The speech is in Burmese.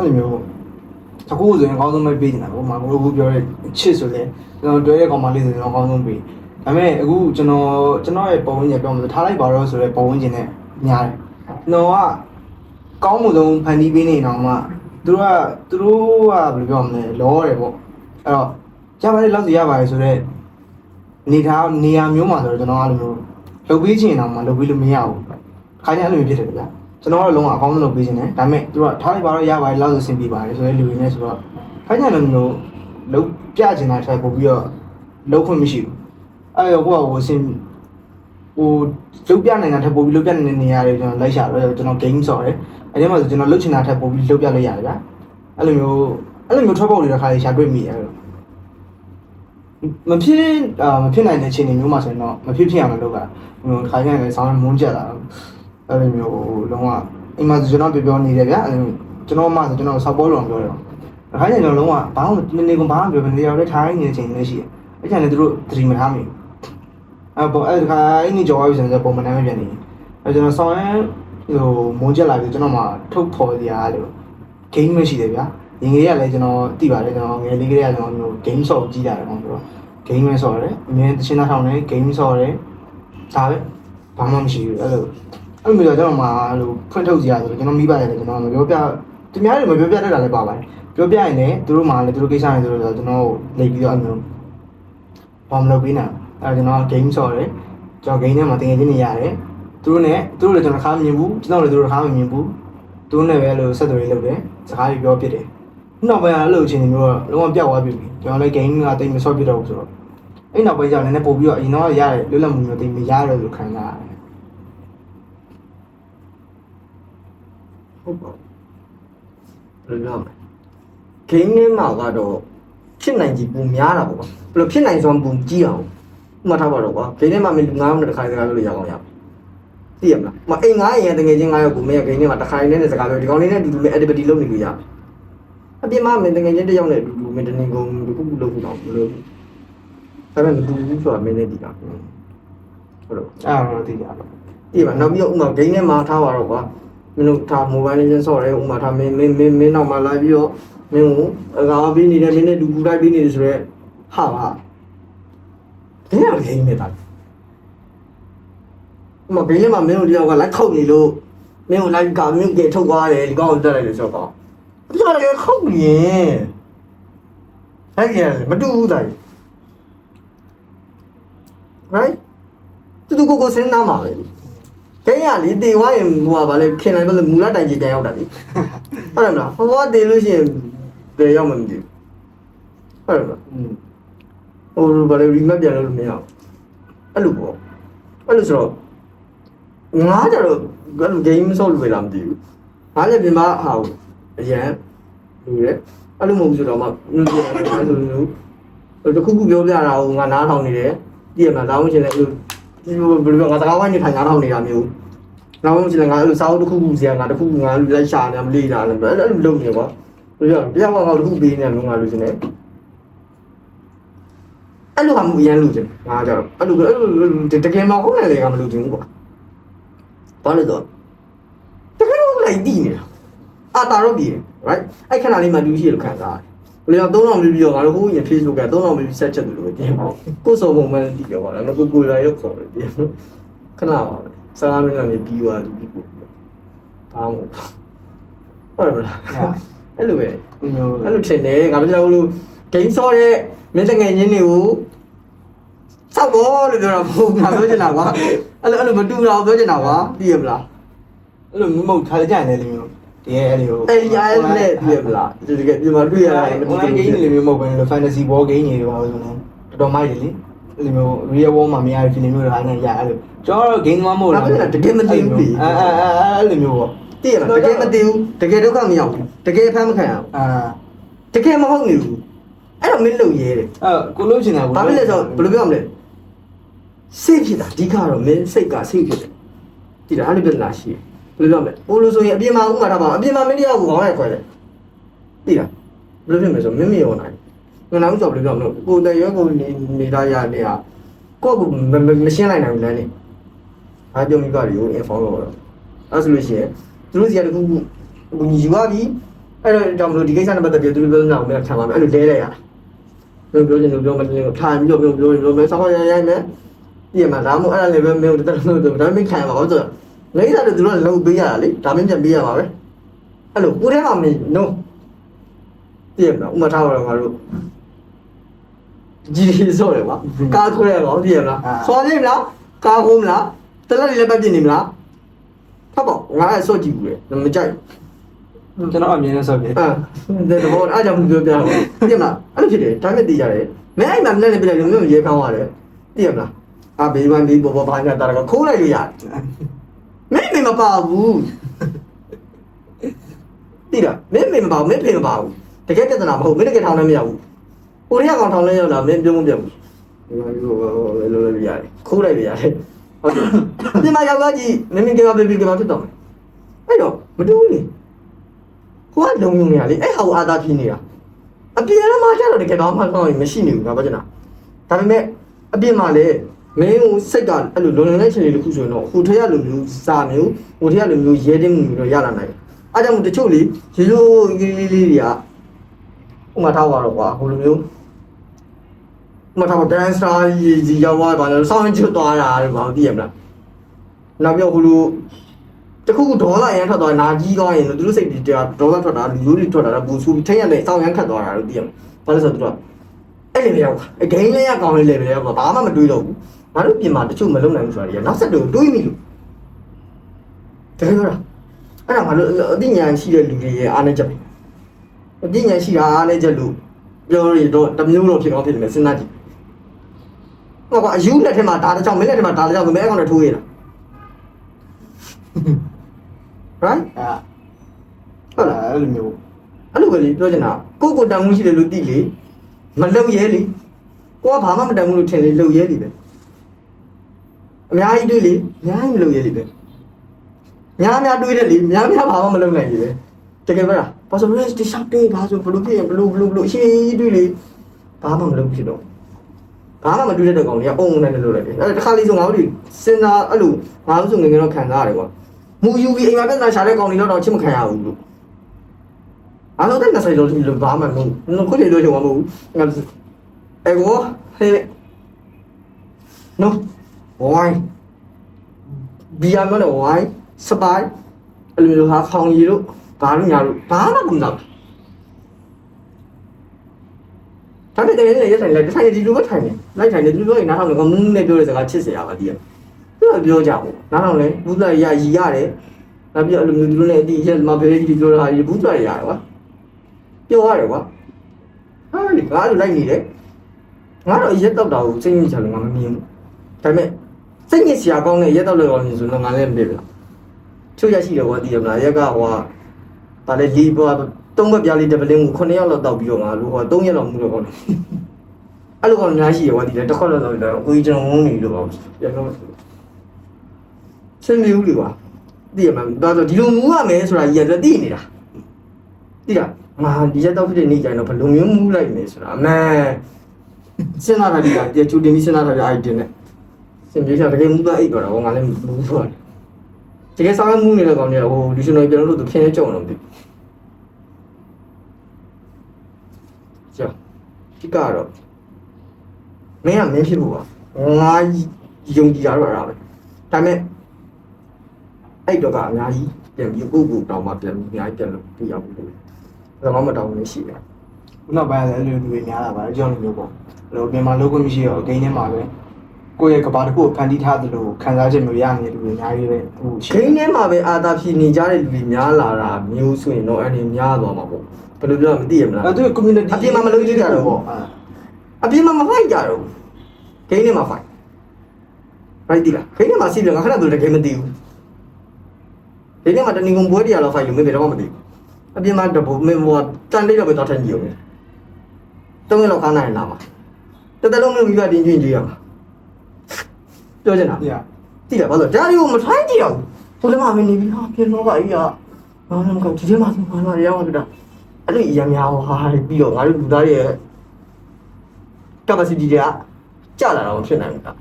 အဲ့လိုမျိုးအခုဆိုရင်အကောင်းဆုံးပဲပေးနေတာပေါ့မှာကိုပြောတဲ့ချစ်ဆိုလဲကျွန်တော်တွဲတဲ့ကောင်မလေးဆိုရင်အကောင်းဆုံးပေးဒါပေမဲ့အခုကျွန်တော်ရဲ့ပုံဝင်ကြီးပြောမှဆိုထားလိုက်ပါတော့ဆိုတဲ့ပုံဝင်ကြီးနဲ့ညားတယ်ကျွန်တော်ကကောင်းမှုဆုံးဖန်တီးပေးနေတော့မှသူတို့ကဘယ်လိုပြောမလဲလောတယ်ပေါ့အဲ့တော့ရပါတယ်လောက်စီရပါတယ်ဆိုတော့နေရာမျိုးမှာဆိုတော့ကျွန်တော်အဲ့လိုမျိုးလုပ်ပေးချင်တော့မှလုပ်ပေးလို့မရဘူးခါကျအဲ့လိုမျိုးဖြစ်တယ်ဗျာကျွန်တော်ကတော့လုံးဝအကောင်းဆုံးလုပ်ပေးခြင်းတယ်ဒါပေမဲ့သူကထားလိုက်ပါတော့ရပါတယ်လောက်ဆိုဆင်ပြေပါတယ်ဆိုတဲ့လူတွေနဲ့ဆိုတော့ခါကျလည်းမျိုးလုံးပြချင်တာထပ်ပို့ပြီးတော့လုံးခွင့်မရှိဘူးအဲ့တော့ကိုကဆင်လုံးပြနိုင်တာထပ်ပို့ပြီးလုံးပြနိုင်တဲ့နေရာတွေကျွန်တော်လိုက်ရှာတော့ကျွန်တော် game ဆော်တယ်အဲ့ဒီမှာဆိုကျွန်တော်လုပ်ချင်တာထပ်ပို့ပြီးလုံးပြလို့ရတယ်ဗျာအဲ့လိုမျိုးထွက်ပေါက်တွေတစ်ခါလေးရှာတွေ့မိတယ်မဖြစ်နိုင်တဲ့အခြေအနေမျိုးမှာဆိုရင်တော့မဖြစ်အောင်လုပ်တာဟိုခါကျရင်လည်းဆောင်းမွန်းကြက်လာအဲ့လိုမျိုးလုံးဝအိမ်မှာကျွန်တော်ပြောနေတယ်ဗျာအဲ့လိုကျွန်တော်မှဆိုကျွန်တော်ဆောက်ပေါ်လုံးပြောတယ်ခါကျရင်တော့လုံးဝဘာမှနေကုန်ဘာမှပြောမနေရတဲ့ထားနေတဲ့ချိန်လေးရှိတယ်အဲ့ကျရင်လည်းသူတို့သတိမထားမိဘူးအဲ့ခါအင်းကြီးကြော်ပြီးဆိုရင်ပုံမှန်တိုင်းမပြန်နေအဲ့ကျွန်တော်ဆောင်းရင်ဟိုမွန်းကြက်လာပြီးကျွန်တော်မှထုတ်ဖော်ရရလို့ game မရှိတယ်ဗျာငယ်ကလေးကလည်းကျွန်တော်သိပါတယ်ကျွန်တော်ငယ်လေးကလေးကကျွန်တော် game ဆော့ကြည့်ရတယ်ပေါ့ဆိုတော့ game ပဲဆော့ရတယ်အမြဲတချင်းသားထောင်နေ game ဆော့ရတယ်ဒါပဲဘာမှမရှိဘူးအဲ့လိုမျိုးကျွန်တော်မှအဲ့လိုဖွင့်ထုတ်ကြည့်ရဆိုတော့ကျွန်တော်မိပါတယ်ကျွန်တော်မပြောပြသူများတွေမပြောပြတတ်တာလည်းပါပါတယ်ပြောပြရင်လည်းသူတို့မှလည်းသူတို့ကိစ္စတွေဆိုတော့ကျွန်တော်လိတ်ပြီးတော့အဲ့လိုဘာမလုပ်ပေးနိုင်အဲ့ကျွန်တော် game ဆော့ရတယ်ကျွန်တော် game ထဲမှာတင်ငယ်ချင်းနေရတယ်သူတို့လည်းကျွန်တော်ခါမမြင်ဘူးကျွန်တော်လည်းသူတို့ခါမမြင်ဘူးသူတို့နဲ့ပဲအဲ့လိုဆက်သွယ်ရေးလုပ်တယ်စကားတွေပြောပြတယ်နောက်ပိုင်းအဲ့လိုအချိန်တွေမျိုးတော့လုံးဝပြောက်သွားပြီကျွန်တော်လည်း game ကတိတ်မဆော့ပြတော့ဘူးဆိုတော့အဲ့နောက်ပိုင်းကျတော့နည်းနည်းပို့ပြီးတော့အရင်တော့ရတယ်လွတ်လပ်မှုမျိုးတိတ်မရတော့လို့ခံစားရတယ်ဟုတ်ပါဘူးဘယ်လိုလဲ game ထဲမှာကတော့ဖြစ်နိုင်ကြီးပုံများတာပေါ့ကွာဘယ်လိုဖြစ်နိုင်စွမ်းပုံကြီးအောင်မှတ်ထားပါတော့ကွာ game ထဲမှာမင်း9မိနစ်တစ်ခါစကားပြောလို့ရအောင်ရသိရမလားမအိမ်9ရင်တကယ်ချင်း9ရောက်ကိုမင်းက game ထဲမှာတစ်ခါနဲ့စကားပြောဒီကောင်လေးနဲ့အတူတူ activity လုပ်နေလို့ရအပြင်မှာမင်းတကယ်ချင်းတစ်ယောက်နဲ့အတူတူမင်းတနေကုန်တစ်ခုခုလုပ်ဖို့တော့မလို့ဒါပေမဲ့မတူဘူးဆိုတာမင်းလည်းသိတာဟုတ်လို့အဲ့တော့သိကြပါဒီမှာနောက်ပြီးတော့ဥမာ game ထဲမှာထားပါတော့ကွာမင်းတို့ထား mobile legend ဆော့တယ်ဥမာထားမင်းနောက်မှာလာပြီးတော့မင်းကိုအကားပေးနေတယ်မင်းနဲ့တူတူတိုက်ပေးနေတယ်ဆိုတော့ဟာပါဘယ်ရလဲနေတာဥမာ game ထဲမှာမင်းတို့တယောက်ကလိုက်ခုတ်နေလို့မင်းကိုလိုက်ကာမင်းကထုတ်သွားတယ်ဒီကောင်ကိုတက်လိုက်လို့ဆိုတော့ဒီမှာလည်းခုတ်နေရင်အဲ့ဒီမတူဘူးတိုင်း right တူကိုစဉ်းစားမှာပဲကဲရလေတေဝါရင်ဟိုကဗာလေခင်လိုက်လို့မူလတိုင်ကြီးတန်ရောက်တာလေဟုတ်တယ်မလားဟိုကတေလို့ရှိရင်ဘယ်ရောက်မှမသိဘူးဟုတ်တယ်မလားဟိုဗာလေ remap ပြန်လို့မရဘူးအဲ့လိုပေါ့အဲ့လိုဆိုတော့ငါကြတော့အဲ့လို game ဆော့လို့ပဲလားမသိဘူးငါလည်းပြင်မဟာအရန်လူရဲအဲ့လိုမဟုတ်ဘူးဆိုတော့မှနုပြန်တယ်ဆိုလို့တခုခုပြောပြတာကိုငါနားထောင်နေတယ်ကြည့်ရမှာတောင်းချင်တယ်အဲ့လိုဒီလိုဘယ်လိုငါစကားဝိုင်းနေထိုင်နားထောင်နေတာမျိုးနောက်မှကျလည်းငါအဲ့လိုစာအုပ်တစ်ခုခုစီကငါတစ်ခုခုငါလိုက်ရှာနေမလေးတာလည်းအဲ့လိုလုပ်နေကွာဘယ်လိုပြောင်းငါတစ်ခုပေးနေမျိုးငါလို့ရှင်နေအဲ့လိုဟာမှုအရင်လို့ရှင်ငါကြတော့အဲ့လိုတကယ်မှဟုတ်တယ်လေငါမလို့တင်ဘူးကွာဘာလို့တော့တကယ်လို့လိုက်တည်နေတာအာတာတော့ပြီ right အဲ့ခဏလေးမှတူရှိလို့ခံစားရတယ်ဘယ်လို3000ပြီးတော့ငါတို့ဟိုရင် Facebook က3000ပြီးဆက်ချက်လို့တင်ပါကိုစောပုံမှန်တည်ကြပါလားကိုလာရောက်ခေါ်တယ်တင်ခဏပါပဲစားမင်းကနေပြီးသွားပြီပို့ဘာမှဟုတ်ပါလားအဲ့လိုပဲအဲ့လိုထင်တယ်ငါတို့ကျွန်တော်တို့ game ဆော့တဲ့မင်းတငယ်ချင်းတွေကိုစောက်ပေါ်လို့ပြောတာမဟုတ်ငါပြောချင်တာကွာအဲ့လိုမတူတော့ပြောချင်တာကွာသိရမလား အဲ့လိုမဟုတ်ထားကြတယ်လေမျိုးဒီအဲ့လို အဲ့ဒီအဲ့နဲ့သိရမလားဒီကဒီမှာတွေ့ရတယ် online game တွေမျိုးမဟုတ်ဘူးလို့ fantasy ball game တွေပါဆိုတော့တော်တော်မိုက်တယ်လေအဲ့လိုမျိုး real world မှာမရတဲ့ film မျိုးတွေဟာနဲ့ရအဲ့လိုကျွန်တော် game မဟုတ်လားတကယ်မသိဘူးလေအဲ့လိုမျိုးပေါ့သိရလားတကယ်မသိဘူးတကယ်ဒုက္ခမရောက်ဘူးတကယ်ဖမ်းမခံရဘူးတကယ်မဟုတ်နေဘူးအဲ့တော့မင်းလုံရဲတယ်ကိုလို့ချင်တာဘာဖြစ်လဲဆိုဘယ်လိုပြောရမလဲစိတ်ဖြစ်တာဒီကတော့မင်းစိတ်ကစိတ်ဖြစ်တယ်ဒီတော့အဲ့လိုပြဿနာရှိဘယ်လိုပြောမလဲပိုလို့ဆိုရင်အပြင်မှာဥမာထားပါအပြင်မှာမင်းတရားကိုခေါင်းရိုက်ခွဲတယ်သိလားဘယ်လိုဖြစ်မလဲဆိုမင်းမရောနိုင်ဘူးငါနောက်ဆိုဘယ်လိုပြောမလဲကိုတရွက်ကိုနေတာရနေဟာကိုကမရှင်းလိုက်နိုင်ဘူးလမ်းနေအားပြုံးမိပါတွေကို inform လုပ်တော့အဲ့ဆိုလို့ရှိရင်သူတို့စီကတခုခုယူသွားပြီ အဲ့တော့ကြောင့်မလို့ဒီကိစ္စနဲ့ပတ်သက်ပြီးသူတို့ပြောနေတာကိုမခံပါဘူးအဲ့လိုလဲလိုက်ရပြောချင်လို့ပြောမတင်လို့ထိုင်ပြီးပြောမယ်ဆောင်းရိုင်းမယ်ပြင်မှာဒါမှမဟုတ်အဲ့ဒါလည်းပဲမင်းတို့တက်လို့ဒါမှမခံရပါဘူးဆိုတော့လိမ့်တာတို့ကလုံးပေးရတာလေဒါမှပြန်ပေးရပါပဲအဲ့လိုကိုထဲမှာမင်း no ပြင်မှာဥမထားတော့ငါတို့ကြီးဆိုတယ်ကွာကားခွဲရတော့ပြင်လားစော်နေမလားကားကုန်းမလားတလက်လေးလည်းပဲပြင်နေမလားဖတ်ပေါ့ငါအဲ့စော့ကြည့်ဘူးလေမကြိုက်ကျွန်တော်အမြင်နဲ့ဆော့ပြီဒါတော့အားကြောင့်ပြောပြတော့ပြင်မလားအဲ့လိုဖြစ်တယ်ဒါမဲ့သိကြတယ်မင်းအဲ့မှာလည်းပြလိုက်လို့မျိုးရေကောင်းရတယ်ပြင်မလားအာဘေးဝမ်းဘေးပေါ်ဘာညာတာကခိုးလိုက်လို့ရတယ်မင်းမပါဘူးတိလားမင်းမပါဘူးမင်းဖေမပါဘူးတကယ်ပြဿနာမဟုတ်မင်းတကယ်ထောင်လည်းမရဘူးကိုရီးယားကောင်ထောင်လည်းရောက်တာမင်းပြုံးမပြတ်ဘူးဒီလိုလိုရတယ်ခိုးလိုက်လို့ရတယ်ဟုတ်တယ်ဒီမှာရောက်တော့ကြည့်မင်းကဘေဘီကဖြစ်တော့အဲ့တော့မတူဘူးလေကိုကလုံုံနေရလေအဲ့ဟာကိုအာသာဖြစ်နေတာအပြင်ထဲမှာကျတော့တကယ်တော့မှကောင်းရင်မရှိနေဘူးငါပြောချင်တာဒါပေမဲ့အပြင်မှာလေမင်းကိုစိတ်ကအဲ့လိုလုံနေတဲ့ချိန်လေးတစ်ခုဆိုရင်တော့ဟိုထက်ရလိုမျိုးစာမျိုးဟိုထက်ရလိုမျိုးရဲတင်းမှုမျိုးတော့ရလာနိုင်တယ်အားကြောင့်တချို့လေရေလိုလေးတွေကဥမာထားပါတော့ကွာဟိုလိုမျိုးဥမာထားပါဒန်စတာကြီးရောက်သွားပါလို့စောင်းချွတ်သွားတာလို့ဘာလို့သိရမလားနောက်ပြောဟိုလိုတခုဒေါ်လာရန်ထွက်သွားနာကြီးသွားရင်သူတို့စိတ်တွေဒေါ်လာထွက်တာလူမျိုးတွေထွက်တာတော့ဘူးဆိုပြီးထိတ်ရတဲ့စောင်းရန်ခတ်သွားတာလို့သိရမှာဘာလို့ဆိုတော့အဲ့လေရောက်အဂိမ်းလေးရကောင်းလေးလေပဲရောက်ဘာမှမတွေးတော့ဘူးငါတို့ပြင်မှာတချို့မလုံနိုင်ဘူးဆိုတာကြီးနောက်ဆက်တော့တွေးမိလို့တကယ်ပြောတာအဲ့ဒါငါတို့အသိဉာဏ်ရှိတဲ့လူတွေရဲ့အားနဲ့ချက်ပဲအသိဉာဏ်ရှိတာအားနဲ့ချက်လို့ပြောရတော့တမျိုးတော့ဖြစ်ကောင်းဖြစ်နေမယ်စဉ်းစားကြည့်ဟောကအယူလက်ထဲမှာဒါတစ်ချောင်းမင်းလက်ထဲမှာဒါတစ်ချောင်းဆိုမဲအကောင်နဲ့ထိုးရတာright ဟုတ်လားအဲ့လိုမျိုးအဲ့လိုပဲလေပြောချင်တာကိုတန်မှုရှိတယ်လို့သိလေမလုံရဲလေကိုကဘာမှမတန်ဘူးလို့ထင်လေလုံရဲလေပဲအများကြီးတွေးလေအများကြီးမလုံရဲလေပဲများတွေးတယ်လေများဘာမှမလုံနိုင်လေပဲတကယ်ပါလားဘာလို့လဲဒီရှောက်တေးဘာဆိုဘလို့ဖြစ်ရင်ဘလို့ရှင်းတွေးလေဘာမှမလုံဖြစ်တော့ဘာမှမတွေးတဲ့ကောင်တွေကအုံနဲ့လို့လိုက်တယ်အဲ့တခါလေးဆိုငါတို့စဉ်းစားအဲ့လိုငါတို့ဆိုငယ်ငယ်တော့ခံစားရတယ်ကွာမူယူပြီးအိမ်မှာပြဿနာရှာတဲ့ကောင်တွေတော့ချစ်မခံရဘူးလို့အားလုံးတဲ့20လို့ဘာမှမဟုတ်ဘူးခုတည်းလို့ချုံမဟုတ်ဘူးအဲ့ကောဟဲ့ no why ဘီယာမလို့ why စပိုင်အဲ့လိုဟာခေါင်ရီလို့ဘာလို့ညာလို့ဘာမှမကူတော့ဒါပေမဲ့လည်းရဆိုင်လိုက်ထိုင်ဒီလိုပဲထိုင်နေလိုက်ထိုင်နေဒီလိုပဲနားထောင်နေကမင်းနဲ့ပြောတဲ့စကားချစ်စရာပါတည်းသူကပြောကြဘူးနားထောင်လဲဘူးသားရရီရတယ်နောက်ပြီးအဲ့လိုမျိုးဒီလိုနဲ့အတီးရက်မှာဖေးကြီးပြောတာဒီဘူးသားရတယ်ကွာပြောရတယ်ကွာဟာလေငါတို့လိုက်နေတယ်ငါတော့ရက်တော့တာကိုစိတ်ညစ်ချလို့ငါမမြင်ဘူးဒါပေမဲ့စိတ်ညစ်စရာကောင်းတဲ့ရက်တော့လို့အောင်ဆိုတော့ငါလည်းမbiếtဘူးချို့ရရှိတယ်ကွာတည်ရမလားရက်ကဟိုကဒါလည်းလီပွား3ဘက်ပြားလေးတပလင်းကို9ရက်လောက်တောက်ပြီးတော့ငါလို့ဟို3ရက်လောက်မှုတော့ကောင်းတယ်အဲ့လိုကောင်များရှိရကွာတည်တယ်တစ်ခွက်လောက်တော့ကိုကြီးကျွန်တော်ဝန်းနေလို့ပေါ့ပြန်တော့ဆင်းနေဦးလေကွာတည်ရမှာဒါဆိုဒီလိုမူရမယ်ဆိုတာကြီးကတည်နေတာတည်တာငါဒီရက်တော့ဖြစ်တဲ့နေ့ကျရင်တော့ဘယ်လိုမျိုးမူလိုက်မယ်ဆိုတာအမှန်စဉ်းစားတာဒီကတည်းကချူတင်ပြီးစဉ်းစားတာပြအိုက်တင်နဲ့စင်ပြေချာတကယ်မူသားအိတ်တော့တော့ငါလည်းမူဆိုတယ်တကယ်စားမှုနေတဲ့ကောင်တွေကဟိုလူရှင်တွေပြန်လို့သူခင်းနေကြုံတော့ပြီကြောက်ဒီကတော့မင်းကမင်းဖြစ်ဖို့ပါငါယုံကြည်ရတော့တာပဲဒါပေမဲ့အဲ့တော့ကအများကြီးပြန်ပြီးကိုတောင်းမှပြန်ပြီးအများကြီးပြန်လို့ပြရဘူးလို့ဒါမှမတောင်းနေရှိတယ်ခုနောက်ပိုင်းလည်းအဲ့လိုလူတွေများလာပါတယ်အကြောင်းမျိုးပေါ့အဲ့လိုပြင်မှာလောကမရှိတော့အကိန်းထဲမှာပဲကိုယ့်ရဲ့ကဘာတစ်ခုကိုဖန်တီးထားသလိုခံစားချက်မျိုးရနေတဲ့လူတွေအများကြီးပဲဟိုဂိမ်းထဲမှာပဲအာသာဖြစ်နေကြတဲ့လူတွေများလာတာမျိုးဆိုရင်တော့အဲ့ဒီများသွားမှာပေါ့ဘယ်လိုပြောမသိရမလားအဲ့သူ community အပြင်မှာမလုပ်ကြကြတော့ပေါ့အပြင်မှာမဖိုက်ကြတော့ဂိမ်းထဲမှာဖိုက်ဖိုက်ဒီလားဂိမ်းထဲမှာစီးပြီးငါခဏတူတကယ်မသိဘူးဂိမ်းထဲမှာတနင်္ဂနွေပွဲတရားလောက်ဖိုက်လို့မင်းဘယ်တော့မှမသိဘူးအပြင်မှာတော့မင်းဟိုတန်လေးတော့ပဲတော့ထိုင်ကြည့်အောင်တုံးရလောက်ခါနိုင်လာပါတတလုံးမျိုးပြီးပါတင်းချင်းကြည့်ရမှာပြောချင်တာတိလားဘာလို့ဒါတွေကိုမထိုင်းကြည့်အောင်ဟိုလည်းမမနေပြီဟာပြင်တော့ပါကြီးကဘာမှမကောက်ဒီထဲမှာဆိုဘာလို့ရောက်မှာပြတာအဲ့လိုအများများဟာပြီးတော့ငါတို့လူသားတွေရဲ့ capacity တွေကကျလာတော့ဖြစ်နိုင်မှာ